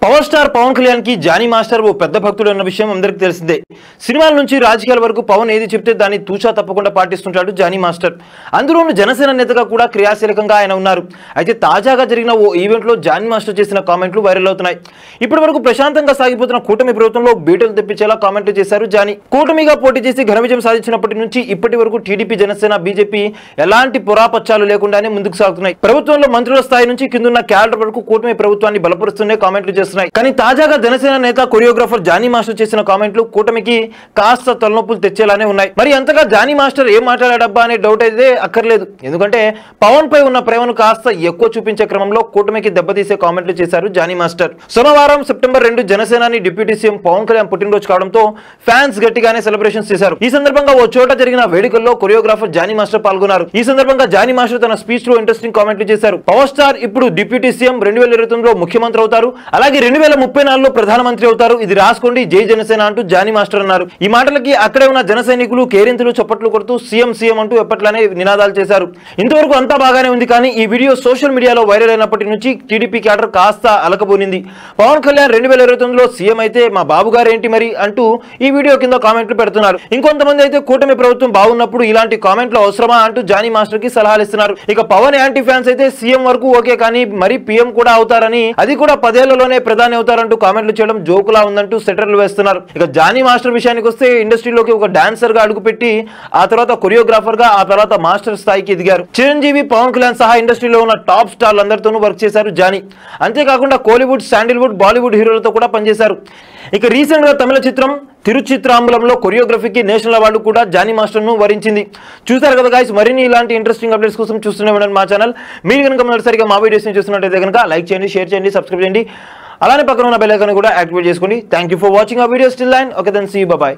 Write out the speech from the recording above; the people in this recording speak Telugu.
పవర్ స్టార్ పవన్ కళ్యాణ్ కి జానీ మాస్టర్ ఓ పెద్ద భక్తుడు అన్న విషయం అందరికీ తెలిసిందే. సినిమాల నుంచి రాజకీయాల వరకు పవన్ ఏది చెప్తే దాన్ని తూచా తప్పకుండా పాటిస్తుంటాడు జానీ మాస్టర్. అందులోనూ జనసేన నేతగా కూడా క్రియాశీలకంగా ఆయన ఉన్నారు. అయితే తాజాగా జరిగిన ఓ ఈవెంట్ లో జానీ మాస్టర్ చేసిన కామెంట్లు వైరల్ అవుతున్నాయి. ఇప్పటి వరకు ప్రశాంతంగా సాగిపోతున్న కూటమి ప్రభుత్వంలో బీటలు తెప్పించేలా కామెంట్లు చేశారు జానీ. కూటమిగా పోటీ చేసి ఘన విజయం సాధించినప్పటి నుంచి ఇప్పటి వరకు టీడీపీ, జనసేన, బీజేపీ ఎలాంటి పురాపచ్చాలు లేకుండానే ముందుకు సాగుతున్నాయి. ప్రభుత్వంలో మంత్రుల స్థాయి నుంచి కిందున్న క్యాడర్ వరకు కూటమి ప్రభుత్వాన్ని బలపరుస్తూనే కామెంట్లు చేస్తున్నాయి. కానీ తాజాగా జనసేన నేత, కొరియోగ్రాఫర్ జానీ మాస్టర్ చేసిన కామెంట్లు కూటమికి కాస్త తలనొప్పులు తెచ్చేలానే ఉన్నాయి. మరి అంతగా జానీ మాస్టర్ ఏం మాట్లాడాడబ్బా అనే డౌట్ అయితే అక్కర్లేదు. ఎందుకంటే పవన్ పై ఉన్న ప్రేమను కాస్త ఎక్కువ చూపించే క్రమంలో కూటమికి దెబ్బతీసే కామెంట్లు చేశారు జానీ మాస్టర్. సోమవారం సెప్టెంబర్ 2 జనసేనాని డిప్యూటీ సీఎం పవన్ కళ్యాణ్ పుట్టినరోజు కావడంతో ఫ్యాన్స్ గట్టిగానే సెలబ్రేషన్స్ చేశారు. ఈ సందర్భంగా ఓ చోట జరిగిన వేడుకల్లో కొరియోగ్రాఫర్ జానీ మాస్టర్ పాల్గొన్నారు. ఈ సందర్భంగా జానీ మాస్టర్ తన స్పీచ్ లో ఇంట్రెస్టింగ్ కామెంట్లు చేశారు. పవర్ స్టార్ ఇప్పుడు డిప్యూటీ సీఎం, 2029లో ముఖ్యమంత్రి అవుతారు, అలాగే 2034లో ప్రధానమంత్రి అవుతారు. ఇది రాసుకోండి, జై జనసేన అంటూ జానీ మాస్టర్ అన్నారు. ఈ మాటలకి అక్కడే ఉన్న జన సైనికులు కేరింతలు, చప్పట్లు కొడుతూ సీఎం సీఎం అంటూ ఎప్పట్లానే నినాదాలు చేశారు. ఇంతవరకు అంతా బాగానే ఉంది. కానీ ఈ వీడియో సోషల్ మీడియాలో వైరల్ అయినప్పటి నుంచి టీడీపీ క్యాడర్ కాస్త అలకబోనింది. పవన్ కళ్యాణ్ 2029లో సీఎం అయితే మా బాబు గారు ఏంటి మరి అంటూ ఈ వీడియో కింద కామెంట్లు పెడుతున్నారు. ఇంకొంతమంది అయితే కూటమి ప్రభుత్వం బాగున్నప్పుడు ఇలాంటి కామెంట్లు అవసరమా అంటూ జానీ మాస్టర్ కి సలహాలు ఇస్తున్నారు. ఇక పవన్ యాంటీ ఫ్యాన్స్ అయితే సీఎం వరకు ఓకే, కానీ మరి పీఎం కూడా అవుతారని, అది కూడా 10 ఏళ్లలోనే ప్రధాని అవుతారంటూ కామెంట్లు చేయడం జోకులా ఉందంటూ సెటర్లు వేస్తున్నారు. ఇక జానీ మాస్టర్ విషయానికి వస్తే ఇండస్ట్రీలోకి ఒక డాన్సర్ గా అడుగుపెట్టి ఆ తర్వాత కొరియోగ్రాఫర్ గా, ఆ తర్వాత మాస్టర్ స్థాయికి ఎదిగారు. చిరంజీవి, పవన్ కళ్యాణ్ సహా ఇండస్ట్రీలో ఉన్న టాప్ స్టార్లు అందరితోనూ వర్క్ చేశారు జానీ. అంతేకాకుండా కోలీవుడ్, శాండిల్వుడ్, బాలీవుడ్ హీరోలతో కూడా పనిచేశారు. ఇక రీసెంట్ గా తమిళ చిత్రం తిరుచిత్రాంబలంలో కొరియోగ్రఫీకి నేషనల్ అవార్డు కూడా జానీ మాస్టర్ ను వరించింది. చూసారు కదా గైస్, మరిన్ని ఇలాంటి ఇంట్రెస్టింగ్ అప్డేట్స్ కోసం చూస్తూనే ఉండండి మా ఛానల్. మీరు కనుక మొదటిసారిగా మా వీడియోస్ చూస్తున్నట్టయితే కనుక లైక్ చేయండి, షేర్ చేయండి, సబ్స్క్రైబ్ చేయండి. అలానే పక్కన ఉన్న బెల్ ఐకాన్ కూడా యాక్టివేట్ చేసుకోండి. థ్యాంక్ యూ ఫర్ వాచింగ్ ఆ videos till then. Okay then, see you, bye by.